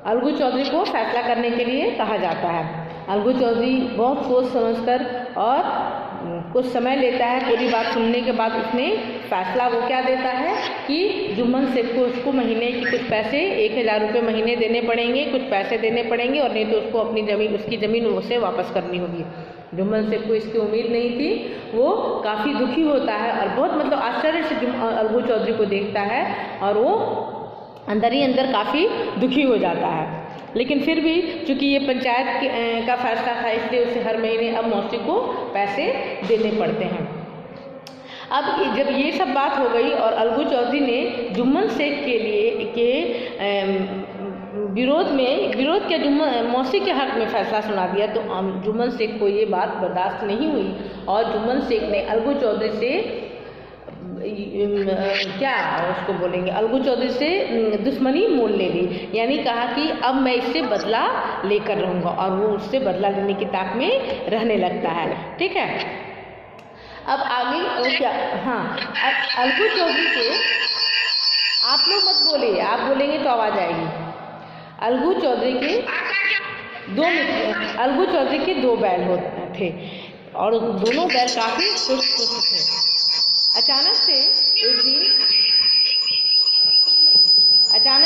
अलगू चौधरी को फैसला करने के लिए कहा जाता है। अलगू चौधरी बहुत सोच समझकर और कुछ समय लेता है। पूरी बात सुनने के बाद उसने फैसला वो क्या देता है कि जुम्मन शेख को उसको महीने की कुछ पैसे 1000 रुपये महीने देने पड़ेंगे, कुछ पैसे देने पड़ेंगे, और नहीं तो उसको अपनी ज़मीन, उसकी ज़मीन उसे वापस करनी होगी। जुम्मन शेख को इसकी उम्मीद नहीं थी। वो काफ़ी दुखी होता है और बहुत मतलब आश्चर्य से अलगू चौधरी को देखता है और वो अंदर ही अंदर काफ़ी दुखी हो जाता है। लेकिन फिर भी चूँकि ये पंचायत का फैसला था, इसलिए उसे हर महीने अब मौसी को पैसे देने पड़ते हैं। अब जब ये सब बात हो गई और अलगू चौधरी ने जुम्मन शेख के विरोध के मौसी के हक में फैसला सुना दिया, तो जुम्मन शेख को ये बात बर्दाश्त नहीं हुई और जुम्मन शेख ने अलगू चौधरी से क्या उसको बोलेंगे, अलगू चौधरी से दुश्मनी मोल ले ली। यानी कहा कि अब मैं इससे बदला लेकर रहूँगा, और वो उससे बदला लेने की ताक में रहने लगता है। ठीक है, अब आगे क्या, हाँ, अलगू चौधरी के, आप लोग मत बोलिए, आप बोलेंगे तो आवाज़ आएगी। अलगू चौधरी के दो बैल होते थे और दोनों बैल काफ़ी सुस्त थे। अचानक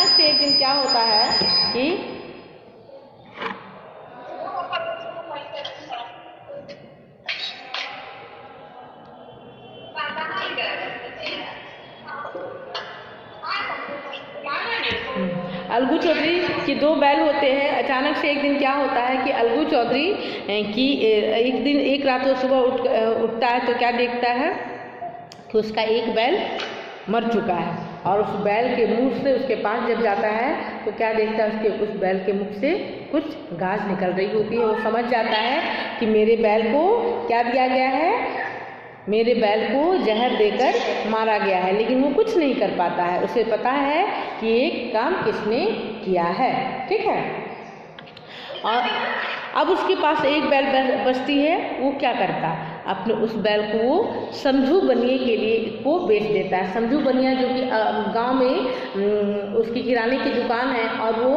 से एक दिन क्या होता है कि अलगू चौधरी के दो बैल होते हैं। अचानक से एक दिन क्या होता है कि अलगू चौधरी की एक रात वो सुबह उठता है तो क्या देखता है कि उसका एक बैल मर चुका है, और उस बैल के मुंह से उसके पास जब जाता है तो क्या देखता है, उस बैल के मुख से कुछ गाज निकल रही होती है। वो समझ जाता है कि मेरे बैल को क्या दिया गया है, मेरे बैल को जहर देकर मारा गया है, लेकिन वो कुछ नहीं कर पाता है। उसे पता है कि ये काम किसने किया है। ठीक है, और अब उसके पास एक बैल बचती है। वो क्या करता, अपने उस बैल को वो समझू बनिए के लिए को बेच देता है। समझू बनिया जो कि गांव में उसकी किराने की दुकान है, और वो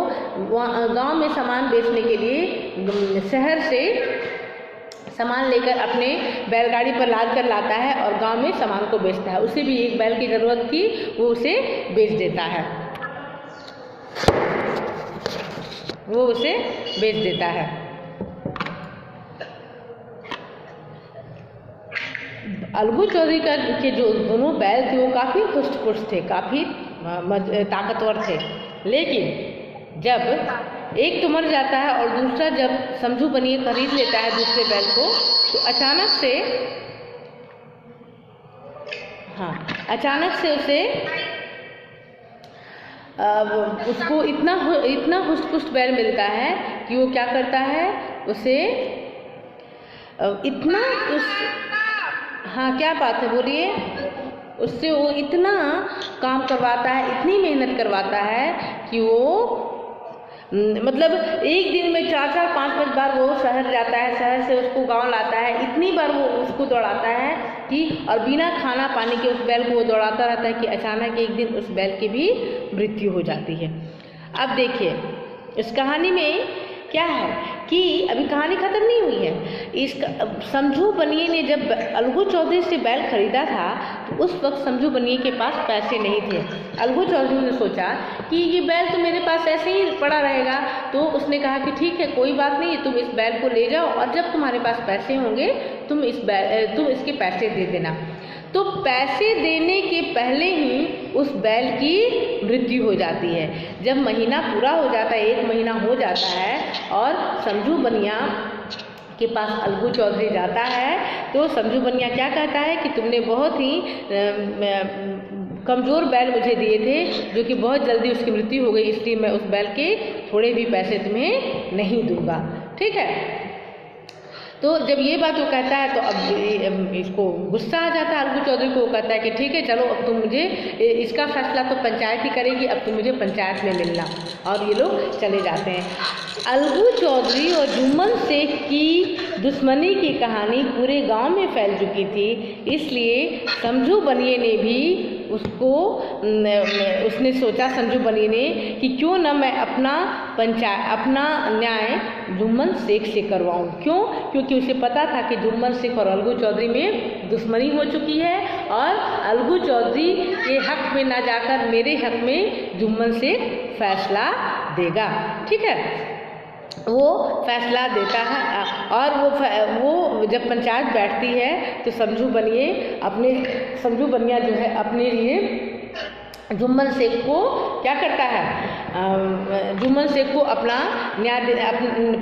गांव में सामान बेचने के लिए शहर से सामान लेकर अपने बैलगाड़ी पर लाद कर लाता है और गांव में सामान को बेचता है। उसे भी एक बैल की ज़रूरत थी, वो उसे बेच देता है, वो उसे बेच देता है। अलगू चौधरी के जो दोनों बैल थे वो काफ़ी हुष्ट पुष्ट थे, काफ़ी ताकतवर थे। लेकिन जब एक तो मर जाता है और दूसरा जब समझू बनिए खरीद लेता है दूसरे बैल को, तो अचानक से उसे उसको इतना हुष्ट पुष्ट बैल मिलता है कि वो क्या करता है, उसे क्या बात है, बोलिए। उससे वो इतना काम करवाता है, इतनी मेहनत करवाता है कि वो मतलब एक दिन में 4-4, 5-5 बार वो शहर जाता है, शहर से उसको गांव लाता है। इतनी बार वो उसको दौड़ाता है कि और बिना खाना पानी के उस बैल को वो दौड़ाता रहता है कि अचानक एक दिन उस बैल की भी मृत्यु हो जाती है। अब देखिए इस कहानी में क्या है कि अभी कहानी ख़त्म नहीं हुई है। इसका समझू बनिए ने जब अलगू चौधरी से बैल खरीदा था तो उस वक्त समझू बनिए के पास पैसे नहीं थे। अलगू चौधरी ने सोचा कि ये बैल तो मेरे पास ऐसे ही पड़ा रहेगा, तो उसने कहा कि ठीक है, कोई बात नहीं, तुम इस बैल को ले जाओ और जब तुम्हारे पास पैसे होंगे तुम इसके पैसे दे देना। तो पैसे देने के पहले ही उस बैल की मृत्यु हो जाती है। जब महीना पूरा हो जाता है, 1 महीना हो जाता है और समझू बनिया के पास अलगू चौधरी जाता है, तो समझू बनिया क्या कहता है कि तुमने बहुत ही कमज़ोर बैल मुझे दिए थे, जो कि बहुत जल्दी उसकी मृत्यु हो गई, इसलिए मैं उस बैल के थोड़े भी पैसे तुम्हें नहीं दूंगा। ठीक है, तो जब ये बात वो कहता है तो अब इसको गुस्सा आ जाता है अलगू चौधरी को। वो कहता है कि ठीक है, चलो अब तुम मुझे, इसका फैसला तो पंचायत ही करेगी, अब तुम मुझे पंचायत में मिलना। और ये लोग चले जाते हैं। अलगू चौधरी और जुम्मन शेख की दुश्मनी की कहानी पूरे गांव में फैल चुकी थी, इसलिए समझू बनिए ने भी उसने सोचा संजू बनी ने कि क्यों ना मैं अपना न्याय जुम्मन शेख से करवाऊं। क्यों? क्योंकि उसे पता था कि जुम्मन शेख और अलगू चौधरी में दुश्मनी हो चुकी है और अलगू चौधरी के हक में ना जाकर मेरे हक में जुम्मन शेख फैसला देगा। ठीक है, वो फैसला देता है और वो जब पंचायत बैठती है तो संजू बनिया जो है अपने लिए जुम्मन शेख को क्या करता है, जुम्मन शेख को अपना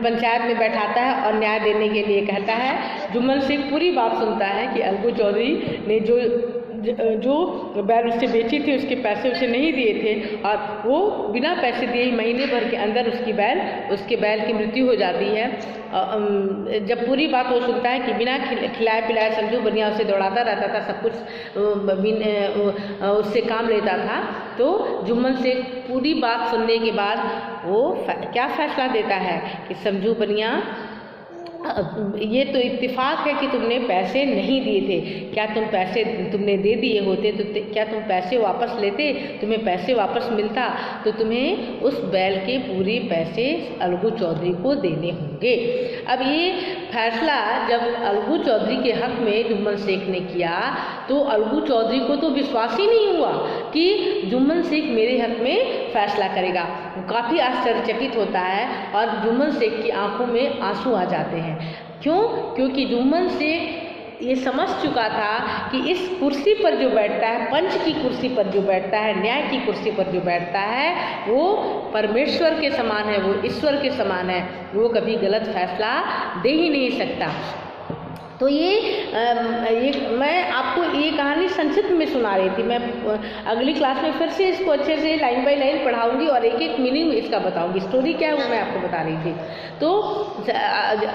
पंचायत में बैठाता है और न्याय देने के लिए कहता है। जुम्मन शेख पूरी बात सुनता है कि अलगू चौधरी ने जो बैल उससे बेची थी उसके पैसे उसे नहीं दिए थे और वो बिना पैसे दिए ही महीने भर के अंदर उसके बैल की मृत्यु हो जाती है। जब पूरी बात वो सुनता है कि बिना खिलाए पिलाए संजू बनिया उसे दौड़ाता रहता था, सब कुछ उससे काम लेता था, तो जुम्मन शेख पूरी बात सुनने के बाद वो क्या फैसला देता है कि संजू बनिया, ये तो इत्तेफाक है कि तुमने पैसे नहीं दिए थे, क्या तुम पैसे तुमने दे दिए होते तो क्या तुम पैसे वापस लेते, तुम्हें पैसे वापस मिलता तो तुम्हें उस बैल के पूरे पैसे अलगू चौधरी को देने होंगे। अब ये फैसला जब अलगू चौधरी के हक में जुम्मन शेख ने किया तो अलगू चौधरी को तो विश्वास ही नहीं हुआ कि जुम्मन शेख मेरे हक में फैसला करेगा। वो काफ़ी आश्चर्यचकित होता है और जुम्मन शेख की आंखों में आंसू आ जाते हैं। क्यों? क्योंकि जुम्मन शेख ये समझ चुका था कि इस कुर्सी पर जो बैठता है, पंच की कुर्सी पर जो बैठता है, न्याय की कुर्सी पर जो बैठता है, वो परमेश्वर के समान है, वो ईश्वर के समान है, वो कभी गलत फैसला दे ही नहीं सकता। तो ये मैं आपको ये कहानी संक्षिप्त में सुना रही थी। मैं अगली क्लास में फिर से इसको अच्छे से लाइन बाय लाइन पढ़ाऊंगी और एक एक मीनिंग इसका बताऊंगी। स्टोरी क्या है वो मैं आपको बता रही थी। तो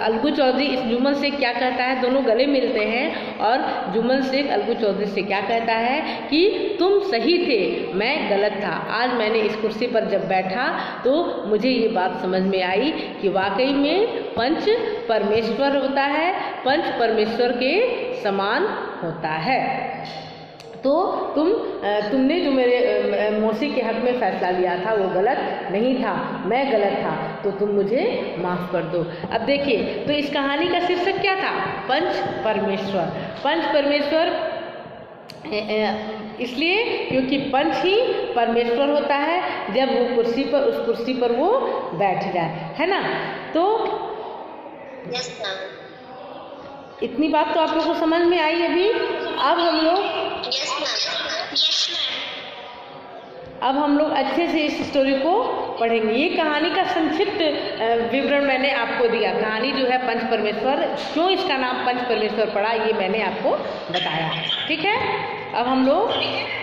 अलगू चौधरी इस जुम्मन शेख क्या कहता है, दोनों गले मिलते हैं और जुम्मन शेख अलगू चौधरी से क्या कहता है कि तुम सही थे, मैं गलत था। आज मैंने इस कुर्सी पर जब बैठा तो मुझे ये बात समझ में आई कि वाकई में पंच परमेश्वर होता है, पंच परमेश्वर के समान होता है। तो तुमने जो मेरे मौसी के हक में फैसला लिया था वो गलत नहीं था, मैं गलत था, तो तुम मुझे माफ़ कर दो। अब देखिए, तो इस कहानी का शीर्षक क्या था? पंच परमेश्वर। पंच परमेश्वर इसलिए क्योंकि पंच ही परमेश्वर होता है जब वो उस कुर्सी पर वो बैठ जाए, है ना। तो इतनी बात तो आप लोगों को समझ में आई अभी। अब हम लोग अच्छे से इस स्टोरी को पढ़ेंगे। ये कहानी का संक्षिप्त विवरण मैंने आपको दिया। कहानी जो है पंच परमेश्वर, क्यों इसका नाम पंच परमेश्वर पड़ा ये मैंने आपको बताया। ठीक है, अब हम लोग